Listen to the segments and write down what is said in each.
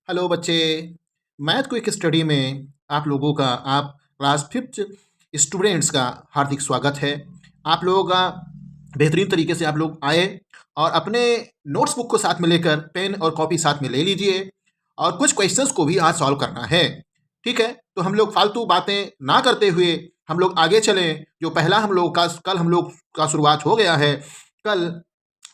Hello बच्चे। Math quick study में आप लोगों का आप क्लास फिफ्थ स्टूडेंट्स का हार्दिक स्वागत है। आप लोगों का बेहतरीन तरीके से आप लोग आए और अपने नोट्स बुक को साथ में लेकर पेन और कॉपी साथ में ले लीजिए और कुछ क्वेश्चंस को भी आज सॉल्व करना है। ठीक है, तो हम लोग फालतू बातें ना करते हुए हम लोग आगे चलें। जो पहला हम लोग का कल हम लोग का शुरुआत हो गया है। कल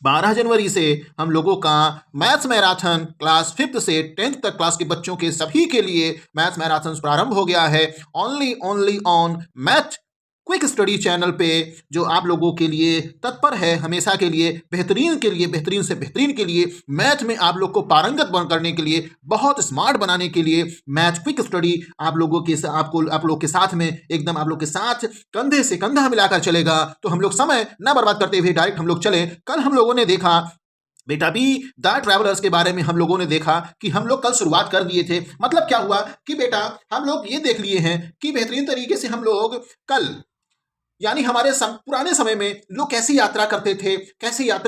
12 जनवरी से हम लोगों का मैथ्स मैराथन क्लास फिफ्थ से 10th तक क्लास के बच्चों के सभी के लिए मैथ्स मैराथन प्रारंभ हो गया है। Only on math quick study channel पे, जो आप लोगों के लिए तत्पर है हमेशा के लिए बेहतरीन से बेहतरीन के लिए, मैथ में आप लोग को पारंगत करने के लिए, बहुत स्मार्ट बनाने के लिए मैथ क्विक स्टडी आप लोगों के आप लोग के साथ में एकदम आप लोग के साथ कंधे से कंधा मिलाकर चलेगा। तो हम लोग समय न बर्बाद करते हुए डायरेक्ट हम लोग चले। कल हम लोगों ने देखा बेटा भी द ट्रैवलर्स के बारे में हम लोगों ने देखा कि हम लोग कल शुरुआत कर दिए थे। मतलब क्या हुआ कि बेटा हम लोग ये देख लिए हैं कि बेहतरीन तरीके से हम लोग कल यानी हमारे पुराने समय में लोग कैसी यात्रा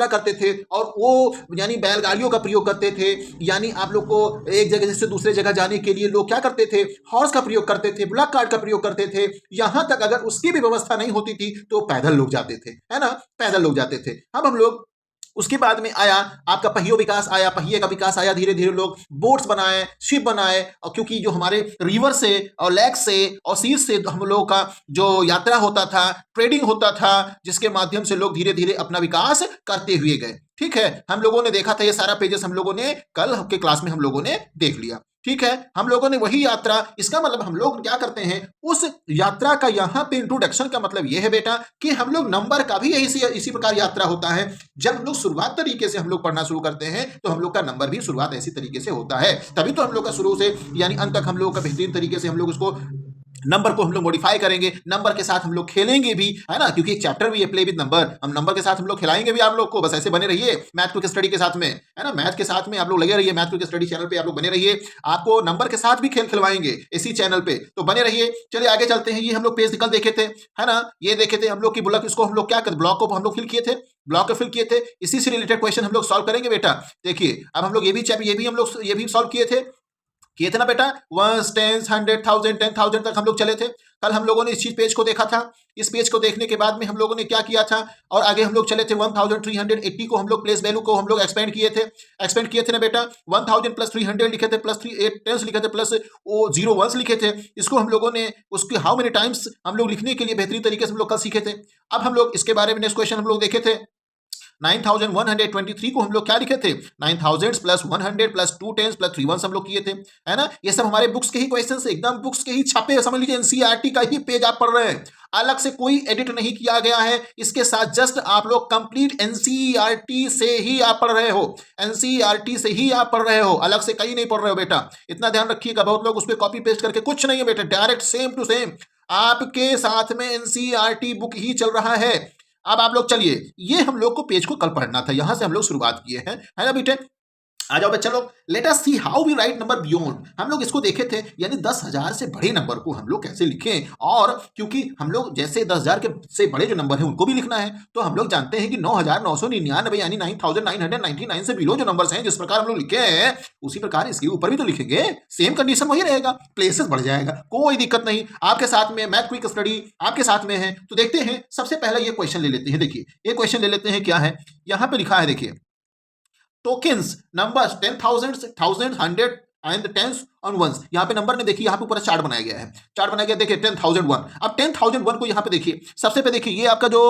करते थे और वो यानी बैलगाड़ियों का प्रयोग करते थे। यानी आप लोग को एक जगह से दूसरे जगह जाने के लिए लोग क्या करते थे, हॉर्स का प्रयोग करते थे, बुलक कार्ट का प्रयोग करते थे। यहां तक अगर उसकी भी व्यवस्था नहीं होती थी तो पैदल लोग जाते थे, है ना, पैदल लोग जाते थे। अब हम लोग उसके बाद में आया आपका पहिए का विकास आया। धीरे धीरे लोग बोट्स बनाए, शिप बनाए, और क्योंकि जो हमारे रिवर से और लेक से और सी से हम लोगों का जो यात्रा होता था, ट्रेडिंग होता था, जिसके माध्यम से लोग धीरे धीरे अपना विकास करते हुए गए। ठीक है, हम लोगों ने देखा था, ये सारा पेजेस हम लोगों ने कल के क्लास में हम लोगों ने देख लिया। ठीक है, हम लोगों ने वही यात्रा, इसका मतलब हम लोग क्या करते हैं, उस यात्रा का यहाँ पे इंट्रोडक्शन का मतलब ये है बेटा कि हम लोग नंबर का भी इसी प्रकार यात्रा होता है। जब हम लोग शुरुआत तरीके से हम लोग पढ़ना शुरू करते हैं तो हम लोग का नंबर भी शुरुआत ऐसी तरीके से होता है। तभी तो हम लोग का शुरू से यानी अंत तक हम लोग का बेहतरीन तरीके से हम लोग उसको नंबर को हम लोग मॉडिफाई करेंगे, नंबर के साथ हम लोग खेलेंगे भी, है ना, क्योंकि एक चैप्टर भी है प्ले विद नंबर। हम नंबर के साथ हम लोग खिलाएंगे भी आप लोग को। बस ऐसे बने रहिए मैथ क्विक स्टडी के साथ में, है ना, मैथ के साथ में आप लोग लगे रहिए। मैथ क्विक स्टडी चैनल पे आप लोग बने रहिए, आपको नंबर के साथ भी खेल खिलवाएंगे इसी चैनल पे, तो बने रहिए। चलिए आगे चलते हैं। ये हम लोग पेज निकल देखे थे, है ना, ये देखे थे हम लोग की बुलक, इसको हम लोग क्या करते, ब्लॉक को हम लोग फिल किए थे, ब्लॉक को फिल किए थे। इसी से रिलेटेड क्वेश्चन हम लोग सॉल्व करेंगे बेटा। देखिए अब हम लोग ये भी सॉल्व किए थे ना बेटा। वंस, टेंस, 100, 1000, 10,000 तक हम लोग चले थे। कल हम लोगों ने इस चीज पेज को देखा था। इस पेज को देखने के बाद में हम लोगों ने क्या किया था, और आगे हम लोग चले थे 1380 को हम लोग प्लेस वैल्यू को हम लोग एक्सपेंड किए थे ना बेटा। 1000 प्लस 300 लिखे थे, प्लस 8 टेंस लिखे थे, प्लस वो 0 वंस लिखे थे। इसको हम लोगों ने उसके हाउ मेनी टाइम्स हम लोग लिखने के लिए बेहतरीन तरीके से हम लोग कल सीखे थे। अब हम लोग इसके बारे में नेक्स्ट क्वेश्चन हम लोग देखे थे। 9123 को हम लोग क्या लिखे थे, 9000 plus 100 plus 2 tens plus 3 once हम लोग किए थे, है ना। ये सब हमारे बुक्स के ही क्वेश्चन से, एकदम बुक्स के ही छापे, समझ लीजिए एनसीईआरटी का ही पेज आप पढ़ रहे हैं। अलग से कोई एडिट नहीं किया गया है इसके साथ, जस्ट आप लोग कंप्लीट एनसीईआरटी से ही आप पढ़ रहे हो, एनसीईआरटी से ही आप पढ़ रहे हो, अलग से कहीं नहीं पढ़ रहे हो बेटा। इतना ध्यान रखिएगा, बहुत लोग उस पर कॉपी पेस्ट करके, कुछ नहीं है बेटा, डायरेक्ट सेम टू सेम आपके साथ में एनसीईआरटी बुक ही चल रहा है। अब आप लोग चलिए, ये हम लोग को पेज को कल पढ़ना था, यहां से हम लोग शुरुआत किए हैं, है ना बेटे। आ जाओ बच्चा लोग, let us see how we write number beyond. हम लोग इसको देखे थे, यानी 10,000 से बड़े नंबर को हम लोग कैसे लिखें। और क्योंकि हम लोग जैसे 10,000 के से बड़े जो नंबर हैं उनको भी लिखना है, तो हम लोग जानते हैं कि 9,999 यानी 9,999 से बिलो जो नंबर्स हैं, जिस प्रकार हम लोग लिखे हैं उसी प्रकार इसके ऊपर भी तो लिखेंगे। सेम कंडीशन वही रहेगा, प्लेसेस बढ़ जाएगा, कोई दिक्कत नहीं। आपके साथ में मैथ क्विक स्टडी आपके साथ में है, तो देखते हैं। सबसे पहले ये क्वेश्चन ले लेते हैं। देखिए ये क्वेश्चन ले लेते हैं, क्या है यहां पे लिखा है, देखिए टोकन्स नंबर्स 10,000, 1,000, 100 एंड टेंस और वंस। यहाँ पे नंबर में देखिए, यहाँ पे पूरा चार्ट बनाया गया है, चार्ट बनाया गया। देखिए 10,001। अब 10,001 को यहाँ पे देखिए, सबसे पे देखिए ये आपका जो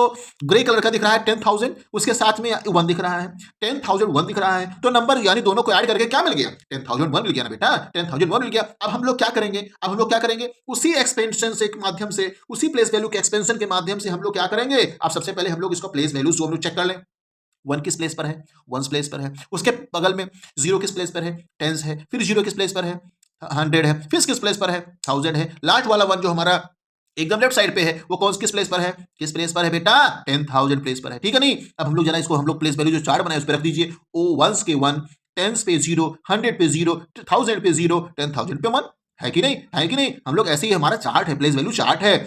ग्रे कलर का दिख रहा है 10,000, उसके साथ में 1 दिख रहा है, 10,001 दिख रहा है, तो नंबर यानी दोनों को ऐड करके क्या मिल गया, 10,001 मिल गया ना बेटा, 10,001 मिल गया। अब हम लोग क्या करेंगे, उसी एक्सपेंशन से माध्यम से, उसी प्लेस वैल्यू के एक्सपेंशन के माध्यम से हम लोग क्या करेंगे। अब सबसे पहले हम लोग इसको प्लेस वैल्यू जो हम लोग चेक कर लें। 1 किस प्लेस पर है, 1 प्लेस पर है, उसके बगल में 0 किस प्लेस पर है, 10 है, फिर 0 किस प्लेस पर है, 100 है, फिर किस प्लेस पर है, 1000 है, लास्ट वाला 1 जो हमारा एकदम लेफ्ट साइड पे है वो कौन किस प्लेस पर है बेटा, 10,000 प्लेस पर है। ठीक है नहीं। अब हम लोग जरा इसको हम लोग प्लेस वैल्यू जो चार्ट बनाए उस पर रख दीजिए। ओ 1 के 1, 10 पे 0, 100 पे 0, 1000 पे 0, 10,000 पे 1, है कि नहीं, है कि नहीं। हम लोग ऐसे ही, हमारा चार्ट है, प्लेस वैल्यू चार्ट है।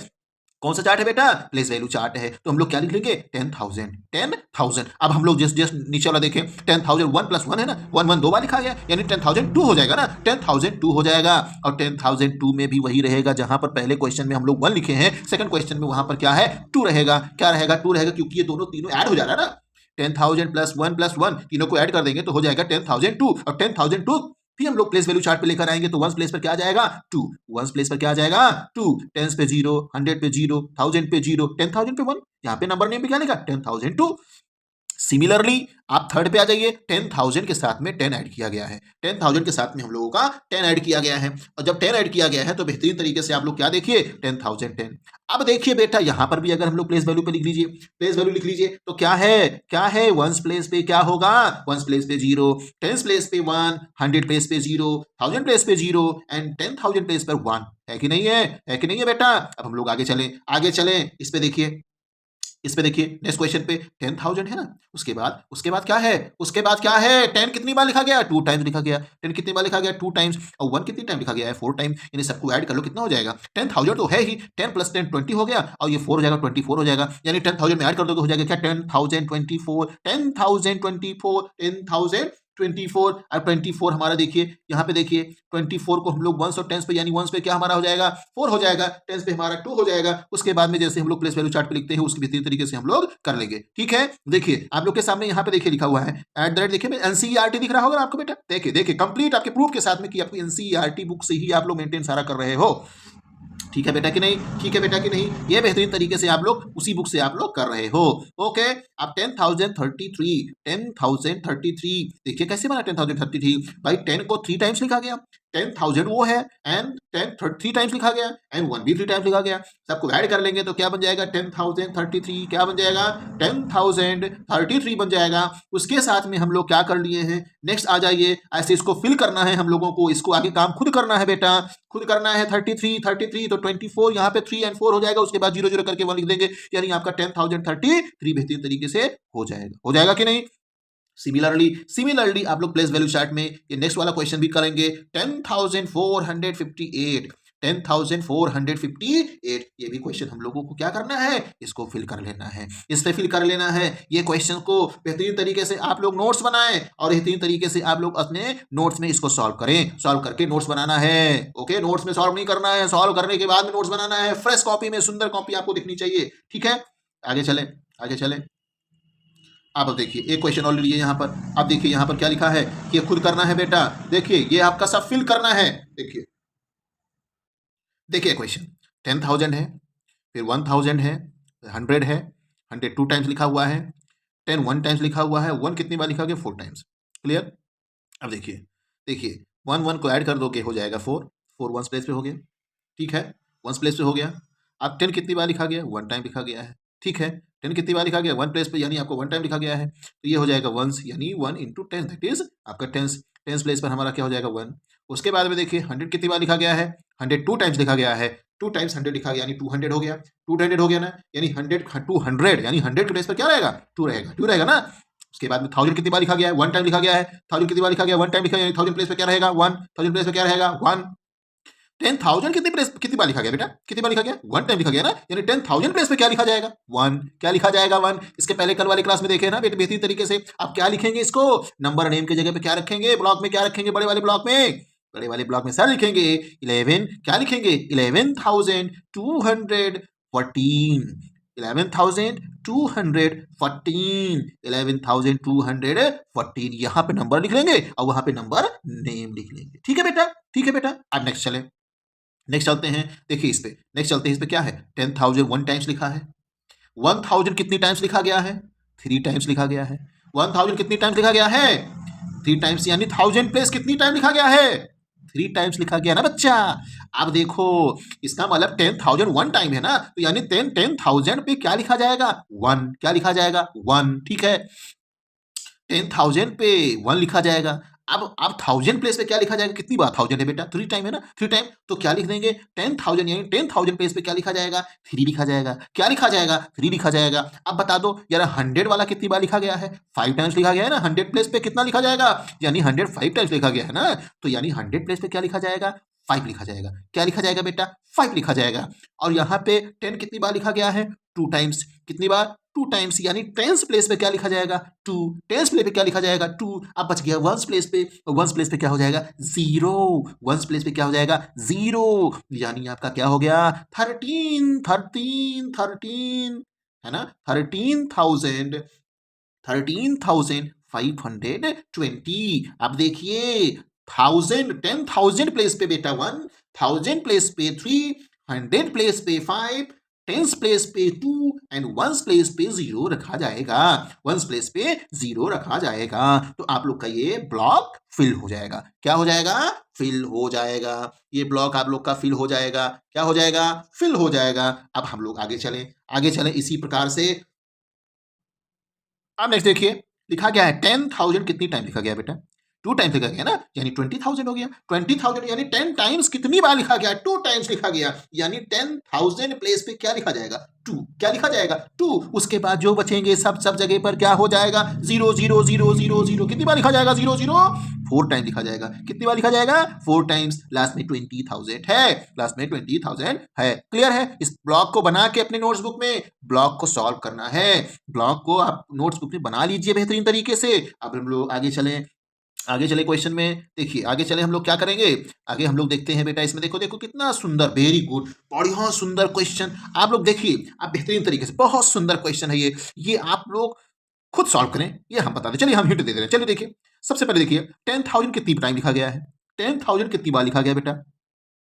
कौन सा चार्ट है बेटा? प्लेस वैल्यू चार्ट है। तो हम लोग क्या लिख लेंगे? 10,000 10,000। अब हम लोग जस्ट नीचे वाला देखें, 10,000 1 + 1 है ना, 1 1 दो बार लिखा गया, यानी 10,002 हो जाएगा ना, 10,002 हो जाएगा। और 10,002 में भी वही रहेगा जहां पर पहले क्वेश्चन में हम लोग 1 लिखे हैं, सेकंड क्वेश्चन में वहां पर क्या है? 2 रहेगा। क्या रहेगा? 2 रहेगा, क्योंकि ये दोनों तीनों ऐड हो जा रहा है ना। 10,000 + 1 तीनों को ऐड कर देंगे तो हो जाएगा 10,002। और 10,002 फिर हम लोग प्लेस वैल्यू चार्ट पे लेकर आएंगे तो वंस प्लेस पर क्या आ जाएगा? 2। वंस प्लेस पर क्या आ जाएगा? 2। टेंस पे 0, 100 पे 0, 1000 पे 0, 10,000 पे 1। यहाँ पे नंबर नेम पे क्या लिखा? 10,002। सिमिलरली आप थर्ड पे आ जाइए, 10,000 के साथ में 10 ऐड किया गया है। 10,000 के साथ में हम लोगों का 10 ऐड किया गया है, और जब 10 ऐड किया गया है तो बेहतरीन तरीके से आप लोग क्या देखिए? 10,010। अब देखिए बेटा, यहां पर भी अगर हम लोग प्लेस वैल्यू पे लिख लीजिए, प्लेस वैल्यू लिख लीजिए तो क्या है? क्या है? वंस प्लेस पे क्या होगा? वंस प्लेस पे 0, टेंस प्लेस पे 1, 100 प्लेस पे 0, 1000 प्लेस पे 0 एंड 10,000 प्लेस पर 1। है कि नहीं है? है कि नहीं है बेटा? अब हम लोग आगे चलें, आगे चलें। इस पे देखिए, इस पे देखिए, नेक्स्ट क्वेश्चन पे 10,000 है ना। उसके बाद क्या है? उसके बाद क्या है? 10 कितनी बार लिखा गया? 2 टाइम्स लिखा गया। 10 कितनी बार लिखा गया? 2 टाइम्स। और 1 कितनी टाइम लिखा गया है? 4 टाइम। यानी सबको ऐड कर लो, कितना हो जाएगा? 10,000 तो है ही, 10 + 10 20 हो गया, और ये 4 हो जाएगा, 24 हो जाएगा। यानी 10,000 में ऐड कर दोगे हो जाएगा क्या? 10,024, 10,024, 10,024। अब 24 हमारा देखिए, यहाँ पे देखिए 24 को हम लोग वंस और टेंस पे, यानी वंस पे क्या हमारा हो जाएगा? 4 हो जाएगा, टेंस पे हमारा 2 हो जाएगा। उसके बाद में जैसे हम लोग प्लेस वैल्यू चार्ट पे लिखते हैं उसकी बेहतरीन तरीके से हम लोग कर लेंगे। ठीक है, देखिए आप लोग के सामने यहाँ पे देखिए लिखा हुआ है @ देखिए एनसीईआरटी दिख रहा होगा आपको बेटा। देखिए देखिए कंप्लीट आपके प्रूफ के साथ में कि आपको एनसीईआरटी बुक से ही आप लोग मेंटेन सारा कर रहे हो। ठीक है बेटा कि नहीं? ठीक है बेटा कि नहीं? ये बेहतरीन तरीके से आप लोग उसी बुक से आप लोग कर रहे हो। ओके, अब 10,033, 10,033 देखिए कैसे बना 10,033। भाई 10 को 3 टाइम्स लिखा गया, 10,000 वो है, एंड 10 3 टाइम्स लिखा गया, एंड 1 भी 3 टाइम्स लिखा गया। सबको ऐड कर लेंगे तो क्या बन जाएगा? 10,033। क्या बन जाएगा? 10,033 बन जाएगा। उसके साथ में हम लोग क्या कर लिए हैं? नेक्स्ट आ जाइए, ऐसे इसको फिल करना है हम लोगों को, इसको आगे काम खुद करना है बेटा, खुद करना है। 33 तो 24 यहाँ पे 3 and 4 हो जाएगा, उसके बाद 0 0 करके 1 लिख देंगे, यानी आपका 10,033 बेहतरीन तरीके से हो जाएगा। हो जाएगा कि नहीं? सिमिलरली आप लोग प्लेस वैल्यू चार्ट में ये नेक्स्ट वाला क्वेश्चन भी करेंगे। 10,458, 10,458 ये भी क्वेश्चन हम लोगों को क्या करना है? इसको फिल कर लेना है, इस पे फिल कर लेना है। ये क्वेश्चन को बेहतरीन तरीके से आप लोग नोट्स बनाएं, और बेहतरीन तरीके से आप लोग अपने नोट्स में इसको सॉल्व करें। सॉल्व करके नोट्स बनाना है। ओके, नोट्स में सॉल्व नहीं करना है, सॉल्व करने के बाद में नोट्स बनाना है। फ्रेश कॉपी में, सुंदर कॉपी आपको दिखनी चाहिए। ठीक है, आगे चलें, आगे चलें। अब देखिए एक क्वेश्चन और लीजिए यहाँ पर। अब देखिए यहाँ पर क्या लिखा है कि ये खुद करना है बेटा। देखिए ये आपका सब फिल करना है। देखिए देखिए क्वेश्चन 10,000 है, फिर 1,000 है, 100 है, 100 2 टाइम्स लिखा हुआ है, 10 1 टाइम्स लिखा हुआ है, 1 कितनी बार लिखा गया? 4 टाइम्स। क्लियर? अब देखिए देखिए 1 1 को ऐड कर दोगे हो जाएगा 4, 4 वंस प्लेस पे हो गया। ठीक है, वंस प्लेस पे हो गया। अब 10 कितनी बार लिखा गया? 1 टाइम लिखा गया है। ठीक है, 10 कितनी बार लिखा गया? 1 प्लेस पे, यानी आपको 1 टाइम लिखा गया है, तो ये हो जाएगा वंस, यानी 1 × 10 दैट इज आपका टेंस। टेंस प्लेस पर हमारा क्या हो जाएगा? 1। उसके बाद में देखिए 100 कितनी बार लिखा गया है? 100 2 टाइम्स लिखा गया है, 2 टाइम्स 100 लिखा गया, यानी 200 हो गया। 200 हो गया ना, यानी 100 200, यानी 100 के प्लेस पर क्या रहेगा? 2 रहेगा, 2 रहेगा ना। उसके बाद में 1000 कितनी बार लिखा गया है? 1 टाइम लिखा गया है। 1000 कितनी बार लिखा गया? 1 टाइम लिखा गया, यानी 1000 प्लेस पे क्या रहेगा? 1। 1000 प्लेस पे क्या रहेगा? 1। 10,000 कितनी बार लिखा गया बेटा? कितनी बार लिखा गया? 1 टाइम लिखा गया ना, यानी 10,000 प्लेस पे क्या लिखा जाएगा? 1। क्या लिखा जाएगा? 1। इसके पहले कल वाले क्लास में देखे ना बेहतरीन तरीके से। आप क्या लिखेंगे? इसको नंबर नेम की जगह पे क्या रखेंगे? ब्लॉक में क्या रखेंगे? बड़े वाले ब्लॉक में, बड़े वाले ब्लॉक में सर लिखेंगे 11। क्या लिखेंगे? 11,214, 11,214, 11,214 यहाँ पे नंबर लिख लेंगे और वहां पे नंबर नेम लिख लेंगे। ठीक है बेटा? ठीक है बेटा। अब नेक्स्ट चले, नेक्स्ट चलते हैं। देखिए इस पे नेक्स्ट चलते हैं। इस पे क्या है? 10,000 1 टाइम्स लिखा है। 1,000 कितनी टाइम्स लिखा गया है? 3 टाइम्स लिखा गया है। 1,000 कितनी टाइम्स लिखा गया है? 3 टाइम्स, यानी 1000 प्लेस कितनी टाइम लिखा गया है? 3 टाइम्स लिखा गया ना बच्चा। अब देखो इसका मतलब 10,000 1 टाइम है ना, तो यानी 10,000 पे क्या लिखा जाएगा? 1। क्या लिखा जाएगा? 1। ठीक है, 10,000 पे 1 लिखा जाएगा। अब 1000 प्लेस पे क्या लिखा जाएगा? कितनी बार 1000 है बेटा? 3 टाइम है ना, 3 टाइम। तो क्या लिख देंगे? 10,000, यानी 10,000 प्लेस पे क्या लिखा जाएगा? 3 लिखा जाएगा। क्या लिखा जाएगा? 3 लिखा जाएगा। अब बता दो यार 100 वाला कितनी बार लिखा गया है? 5 टाइम्स लिखा गया है ना। 100 प्लेस पे कितना लिखा जाएगा? यानी 100 5 टाइम्स लिखा गया है ना, तो यानी 100 प्लेस पे क्या लिखा जाएगा? 5 लिखा जाएगा। क्या लिखा जाएगा बेटा? 5 लिखा जाएगा। और यहाँ पे 10 कितनी बार लिखा गया है? 2 टाइम्स। कितनी बार? 2 टाइम्स, यानी टेंस प्लेस पे क्या लिखा जाएगा? 2। टेंस प्लेस पे क्या लिखा जाएगा? 2। अब बच गया वंस प्लेस पे। वंस प्लेस पे क्या हो जाएगा? 0। वंस प्लेस पे क्या हो जाएगा? 0, यानी आपका क्या हो गया? 13 है ना? 13,520। अब देखिए, 10,000 प्लेस पे बेटा 1, 1000 प्लेस पे 3, 100 प्लेस पे 5, टेंस प्लेस पे 2 एंड वंस प्लेस पे 0 रखा जाएगा। वंस प्लेस पे 0 रखा जाएगा। तो आप लोग का ये ब्लॉक फिल हो जाएगा। क्या हो जाएगा? फिल हो जाएगा। ये ब्लॉक आप लोग का फिल हो जाएगा। क्या हो जाएगा? फिल हो जाएगा। अब हम लोग आगे चलें इसी प्रकार से। अब नेक्स्ट देखिए, लिखा गया है 10,000 कितनी टाइम लिखा गया बेटा? 2 टाइम्स लिखा गया ना, यानी 20,000 हो गया। 20,000 यानी 10 टाइम्स कितनी बार लिखा गया? 2 टाइम्स लिखा गया, यानी 10,000 प्लेस पे क्या लिखा जाएगा? 2। क्या लिखा जाएगा? 2। उसके बाद जो बचेंगे सब जगह पर क्या हो जाएगा? 0 0 0 0 0। कितनी बार लिखा जाएगा? 0 0 4 टाइम लिखा जाएगा। कितनी बार लिखा जाएगा? 4 टाइम्स। लास्ट में 20,000 है। लास्ट में 20,000 है। क्लियर है? इस ब्लॉक को बना के अपने नोट्स बुक में ब्लॉक को सॉल्व करना है। ब्लॉक को आप नोट्स बुक में बना लीजिए बेहतरीन तरीके से। अब हम लोग आगे चले क्वेश्चन में। देखिए आगे चले, हम लोग क्या करेंगे? आगे हम लोग देखते हैं बेटा, इसमें देखो देखो कितना सुंदर, वेरी गुड, बढ़िया सुंदर क्वेश्चन। आप लोग देखिए, आप बेहतरीन तरीके से, बहुत सुंदर क्वेश्चन है ये आप लोग खुद सॉल्व करें, ये हम बता दें। चलिए हम हिंट दे दे रहे हैं। चलिए देखिए, सबसे पहले देखिए 10,000 कितनी टाइम लिखा गया है? 10,000 कितनी बार लिखा गया बेटा?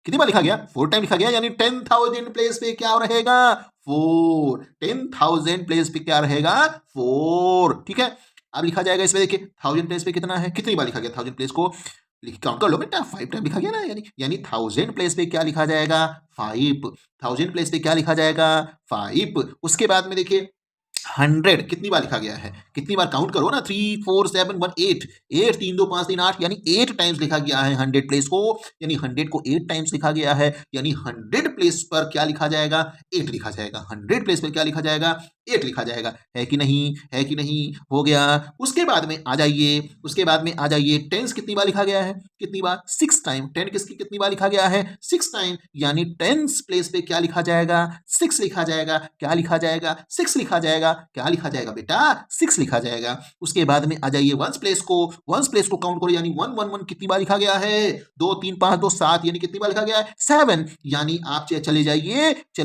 कितनी बार लिखा गया? 4 टाइम लिखा गया, यानी 10,000 प्लेस पे क्या रहेगा? 4। 10,000 प्लेस पे क्या रहेगा? 4। ठीक है। अब लिखा जाएगा इसमें, देखिए 1000 प्लेस पे कितना है? कितनी बार लिखा गया 1000 प्लेस को? काउंट कर लो बेटा, 5 टाइम लिखा गया ना, यानी 1000 प्लेस पे क्या लिखा जाएगा? 5। 1000 प्लेस पे क्या लिखा जाएगा? 5। उसके बाद में देखिए 100 कितनी बार लिखा गया है? कितनी बार? काउंट करो ना, 3 4 7 1 8। 8 3 2 5 3 8, यानी 8 टाइम्स लिखा गया है 100 प्लेस को, यानी 100 को 8 टाइम्स लिखा गया है, यानी 100 प्लेस पर क्या लिखा जाएगा? 8 लिखा जाएगा। 100 प्लेस पर क्या लिखा जाएगा? 8 लिखा जाएगा। है कि नहीं? है कि नहीं? हो गया। उसके बाद में आ जाइए, टेंस कितनी बार लिखा गया है? कितनी बार? 6 टाइम। 10 किसकी कितनी बार लिखा गया है? 6 टाइम, यानी टेंस प्लेस पे क्या लिखा जाएगा? 6 लिखा जाएगा। क्या लिखा जाएगा? 6 लिखा जाएगा। क्या लिखा जाएगा बेटा? 6 लिखा जाएगा। उसके बाद में आ जाइए वंस प्लेस को काउंट करो, यानी 1 1 1 कितनी बार लिखा गया है? 2 3 5 2 7, यानी कितनी बार लिखा गया है? 7, यानी आप चले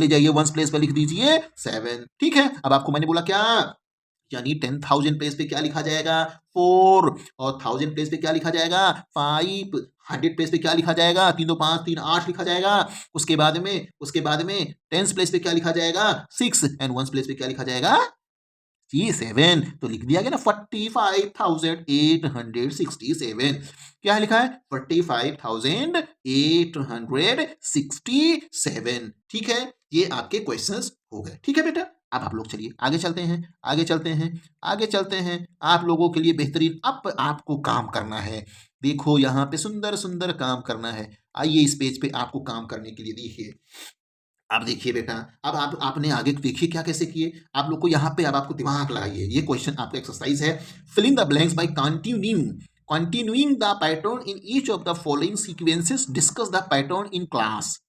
जाइए वंस प्लेस पे लिख दीजिए 7। ठीक है। अब आपको मैंने बोला क्या? यानी 10,000 प्लेस पे क्या लिखा जाएगा? 4। और 1000 प्लेस पे क्या लिखा जाएगा? 5। 100 प्लेस पे क्या लिखा जाएगा? 3 2 5 3 8 लिखा जाएगा। उसके बाद में टेंस प्लेस पे क्या लिखा जाएगा? 6 एंड वंस प्लेस पे क्या लिखा जाएगा? जी 7। तो लिख दिया गया ना, 45,867। क्या लिखा है? 45,867। ठीक है। ये आपके क्वेश्चंस हो गए। ठीक है बेटा। अब आप लोग चलिए आगे चलते हैं। आप लोगों के लिए बेहतरीन अब आपको काम करना है। देखो यहाँ पे सुंदर सुंदर काम करना है। आइए इस पेज पे आपको काम करने के लिए देखिए। अब देखिए बेटा, अब आपने आगे देखिए क्या कैसे किए। आप लोग को यहाँ पे अब आपको दिमाग लगाइए। ये क्वेश्चन आपका एक्सरसाइज है। Fill in the blanks by continuing the pattern in each of the following sequences. Discuss the pattern in class.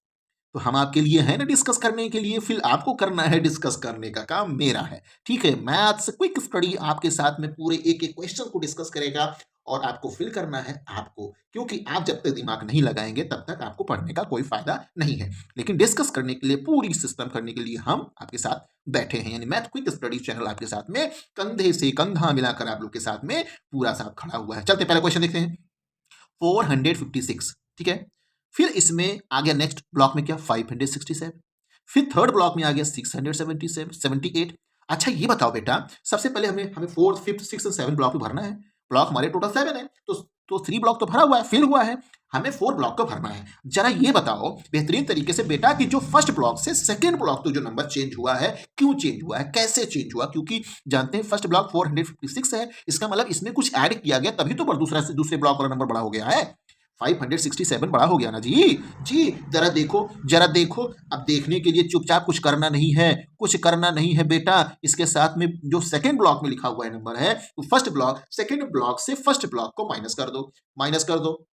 तो हम आपके लिए है ना डिस्कस करने के लिए, फिर आपको करना है, डिस्कस करने का काम मेरा है। ठीक है। मैथ्स क्विक स्टडी आपके साथ में पूरे एक एक क्वेश्चन को डिस्कस करेगा और आपको फिल करना है आपको, क्योंकि आप जब तक दिमाग नहीं लगाएंगे तब तक आपको पढ़ने का कोई फायदा नहीं है। लेकिन डिस्कस करने के लिए, पूरी सिस्टम करने के लिए हम आपके साथ बैठे हैं, यानी मैथ क्विक स्टडी चैनल आपके साथ में कंधे से कंधा मिलाकर आप लोग के साथ में पूरा साथ खड़ा हुआ है। चलते पहले क्वेश्चन देखते हैं। 456। ठीक है। फिर इसमें आ गया नेक्स्ट ब्लॉक में क्या? 567। फिर थर्ड ब्लॉक में आ गया 678। अच्छा ये बताओ बेटा, सबसे पहले हमें फोर्थ फिफ्थ सिक्स और 7 ब्लॉक में भरना है। ब्लॉक हमारे टोटल 7 है, तो 3 ब्लॉक तो भरा हुआ है, फिल हुआ है। हमें 4 ब्लॉक को भरना है। जरा ये बताओ बेहतरीन तरीके से बेटा कि जो फर्स्ट ब्लॉक से सेकंड ब्लॉक तो जो नंबर चेंज हुआ है, क्यों चेंज हुआ है, कैसे चेंज हुआ? क्योंकि जानते हैं फर्स्ट ब्लॉक 456 है, इसका मतलब इसमें कुछ ऐड किया गया, तभी तो दूसरे ब्लॉक वाला नंबर बड़ा हो गया है। 567 बड़ा हो गया ना जी। जी जरा देखो। अब देखने के लिए चुपचाप कुछ करना नहीं है बेटा। इसके साथ में जो सेकंड ब्लॉक में लिखा हुआ है नंबर है, तो सेकंड ब्लॉक से फर्स्ट ब्लॉक को माइनस कर दो।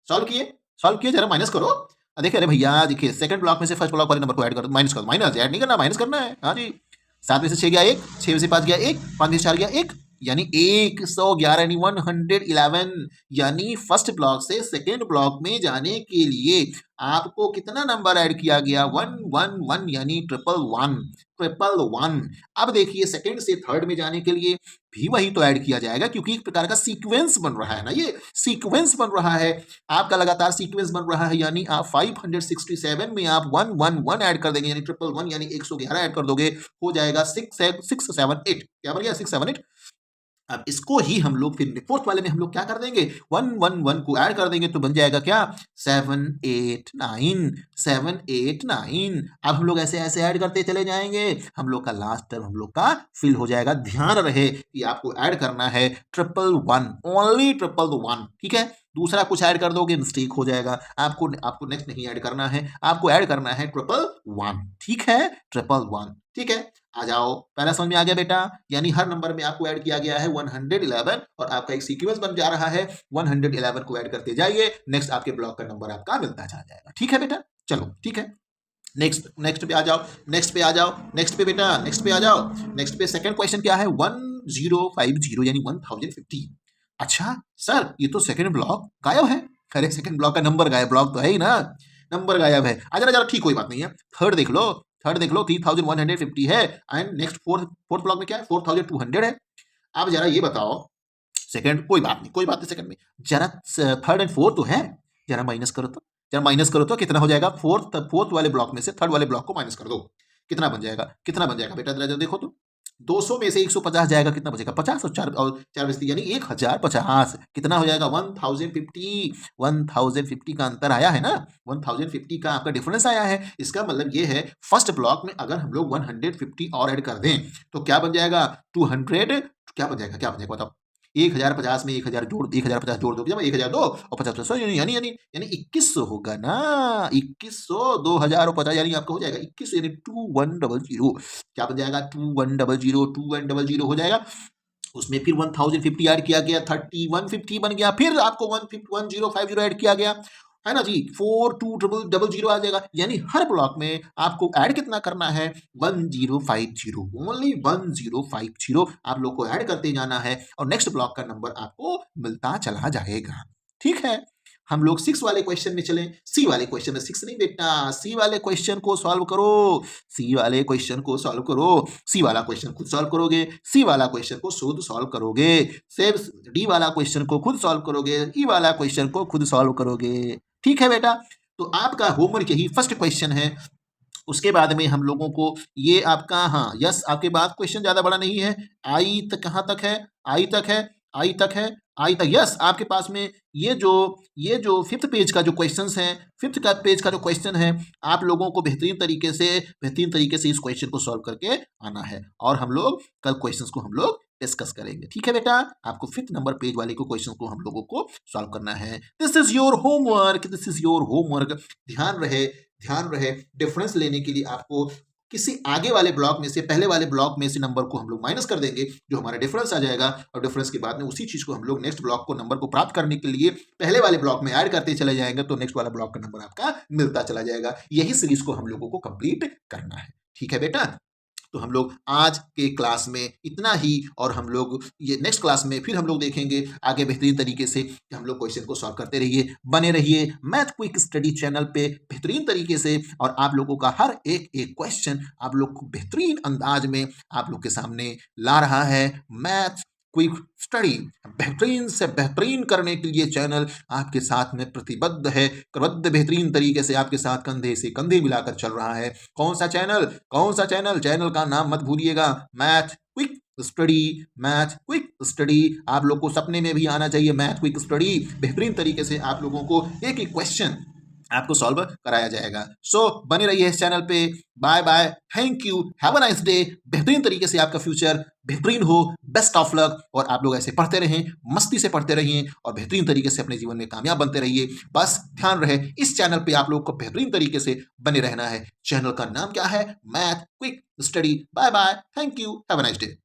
सॉल्व किए? सॉल्व किया, जरा माइनस करो। देखिए, अरे भैया देखिए, सेकंड ब्लॉक में से फर्स्ट ब्लॉक वाले नंबर को ऐड कर दो, माइनस कर दो, माइनस ऐड नहीं करना, माइनस करना है। हाँ जी, 7 में से 6 गया 1, 6 में से 5 गया 1, 5 में से 4 गया 1, यानी 111 यानी 111, यानी फर्स्ट ब्लॉक से सेकेंड ब्लॉक में जाने के लिए आपको कितना नंबर ऐड किया गया? 111, यानी 111। अब देखिए, सेकेंड से थर्ड में जाने के लिए भी वही तो ऐड किया जाएगा, क्योंकि एक प्रकार का सीक्वेंस बन रहा है ना, ये सीक्वेंस बन रहा है, आपका लगातार सीक्वेंस बन रहा है। यानी आप 567 में आप 111 ऐड कर देंगे, यानी 111 यानी 111 ऐड कर दोगे, हो जाएगा 678। क्या बन गया? 678। अब इसको ही हम लोग फिर फोर्थ वाले में हम लोग क्या कर देंगे? 111 को ऐड कर देंगे, तो बन जाएगा क्या? 789, 789। अब हम लोग ऐसे ऐसे ऐड करते चले जाएंगे, हम लोग का लास्ट टर्म हम लोग का फिल हो जाएगा। ध्यान रहे कि आपको ऐड करना है 111, ओनली 111, ठीक है। दूसरा कुछ ऐड कर दोगे मिस्टेक हो जाएगा, आपको नेक्स्ट नहीं ऐड करना है, आपको ऐड करना है 111, ठीक है, 111, ठीक है। आ जाओ, पहला समझ में आ गया बेटा? यानी हर नंबर में आपको ऐड किया गया है 111 और आपका एक सीक्वेंस बन जा रहा है, 111 को ऐड करते जाइए, नेक्स्ट आपके ब्लॉक का नंबर आपका मिलता चला जाएगा, ठीक है बेटा? चलो ठीक है, नेक्स्ट पे आ जाओ, नेक्स्ट पे आ जाओ, नेक्स्ट पे बेटा, नेक्स्ट पे आ जाओ। नेक्स्ट पे सेकंड क्वेश्चन क्या है? 1050 यानी 1050। अच्छा सर, ये तो सेकंड ब्लॉक गायब है। अरे सेकंड ब्लॉक का नंबर गायब, ब्लॉक तो है ही ना, नंबर गायब है। आ जरा ठीक, कोई बात नहीं है। थर्ड देख लो, 3150 है, एंड नेक्स्ट फोर्थ ब्लॉक में क्या है? 4200 है। अब जरा ये बताओ, सेकंड कोई बात नहीं, कोई बात नहीं, सेकंड में जरा थर्ड एंड फोर्थ तो है, जरा माइनस करो तो, जरा माइनस करो तो कितना हो जाएगा? फोर्थ वाले ब्लॉक में से थर्ड वाले ब्लॉक को माइनस कर दो, कितना बन जाएगा? कितना बन जाएगा बेटा? जरा देखो तो, 200 में से 150 जाएगा, कितना बचेगा? 50 और 4 बचती, यानी 1050, कितना हो जाएगा? 1050। 1050 का अंतर आया है ना, 1050 का आपका डिफरेंस आया है। इसका मतलब ये है, फर्स्ट ब्लॉक में अगर हम लोग 150 और ऐड कर दें तो क्या बन जाएगा? 200। क्या बन जाएगा? क्या बन जाएगा बताओ? 1050 में 1050 जोड़ दो, जब 1000 दो और 50 यानी यानी यानी यानी 2100 होगा ना, 2100, 2000 और 50 यानी आपका हो जाएगा 2100, यानी 2100। क्या बन जाएगा? 2100 हो जाएगा। उसमें फिर 1050 ऐड किया गया, 3150 बन गया, फिर आपको 1050 ऐड किया गया, है ना जी, 4200 आ जाएगा। यानी हर ब्लॉक में आपको ऐड कितना करना है? 1050, ओनली 1050 आप लोग को ऐड करते जाना है, और नेक्स्ट ब्लॉक का नंबर आपको मिलता चला जाएगा, ठीक है। हम लोग 6 वाले क्वेश्चन में चलें। सी वाले क्वेश्चन में 6 नहीं बेटा, सी वाले क्वेश्चन को सॉल्व करो, सी वाले क्वेश्चन को सॉल्व करो। सी वाला क्वेश्चन खुद सॉल्व करोगे, सी वाला क्वेश्चन को खुद सॉल्व करोगे, सिर्फ डी वाला क्वेश्चन को खुद सॉल्व करोगे, ई वाला क्वेश्चन को खुद सॉल्व करोगे, ठीक है बेटा। तो आपका होमवर्क यही फर्स्ट क्वेश्चन है। उसके बाद में हम लोगों को ये आपका, हाँ यस, आपके बाद क्वेश्चन ज्यादा बड़ा नहीं है। आई तक कहाँ तक है? आई तक है, आई तक है, आई तक, यस। आपके पास में ये जो फिफ्थ पेज का जो क्वेश्चंस हैं, फिफ्थ का पेज का जो क्वेश्चन है, आप लोगों को बेहतरीन तरीके से इस क्वेश्चन को सॉल्व करके आना है, और हम लोग कल क्वेश्चंस को हम लोग डिस्कस करेंगे, ठीक है बेटा। आपको फिफ्थ नंबर पेज वाले को क्वेश्चन को हम लोगों को सॉल्व करना है। This is your homework, this is your homework. ध्यान रहे, डिफरेंस लेने के लिए आपको किसी आगे वाले ब्लॉक में से, पहले वाले ब्लॉक में से नंबर को हम लोग माइनस कर देंगे, जो हमारा डिफरेंस आ जाएगा, और डिफरेंस के बाद में उसी चीज को हम लोग नेक्स्ट ब्लॉक को नंबर को प्राप्त करने के लिए पहले वाले ब्लॉक में ऐड करते चले जाएंगे, तो नेक्स्ट वाला ब्लॉक का नंबर आपका मिलता चला जाएगा। यही सीरीज को हम लोगों को कंप्लीट करना है, ठीक है बेटा। तो हम लोग आज के क्लास में इतना ही, और हम लोग ये नेक्स्ट क्लास में फिर हम लोग देखेंगे आगे बेहतरीन तरीके से कि हम लोग क्वेश्चन को सॉल्व करते रहिए, बने रहिए मैथ क्विक स्टडी चैनल पे बेहतरीन तरीके से, और आप लोगों का हर एक क्वेश्चन आप लोग को बेहतरीन अंदाज में आप लोग के सामने ला रहा है मैथ क्विक स्टडी। बेहतरीन से बेहतरीन करने के लिए चैनल आपके साथ में प्रतिबद्ध है, क्रमबद्ध बेहतरीन तरीके से आपके साथ कंधे से कंधे मिलाकर चल रहा है। कौन सा चैनल? चैनल का नाम मत भूलिएगा, math quick study. Math quick study आप लोग को सपने में भी आना चाहिए। मैथ क्विक स्टडी बेहतरीन तरीके से आप लोगों को एक क्वेश्चन आपको सॉल्व कराया जाएगा। सो बने रहिए इस चैनल पे। Bye bye, thank you, have a nice day. बेहतरीन तरीके से आपका फ्यूचर बेहतरीन हो, बेस्ट ऑफ लक, और आप लोग ऐसे पढ़ते रहें, मस्ती से पढ़ते रहिए, और बेहतरीन तरीके से अपने जीवन में कामयाब बनते रहिए। बस ध्यान रहे, इस चैनल पे आप लोग को बेहतरीन तरीके से बने रहना है। चैनल का नाम क्या है? Math quick study. Bye bye, thank you, have a nice day.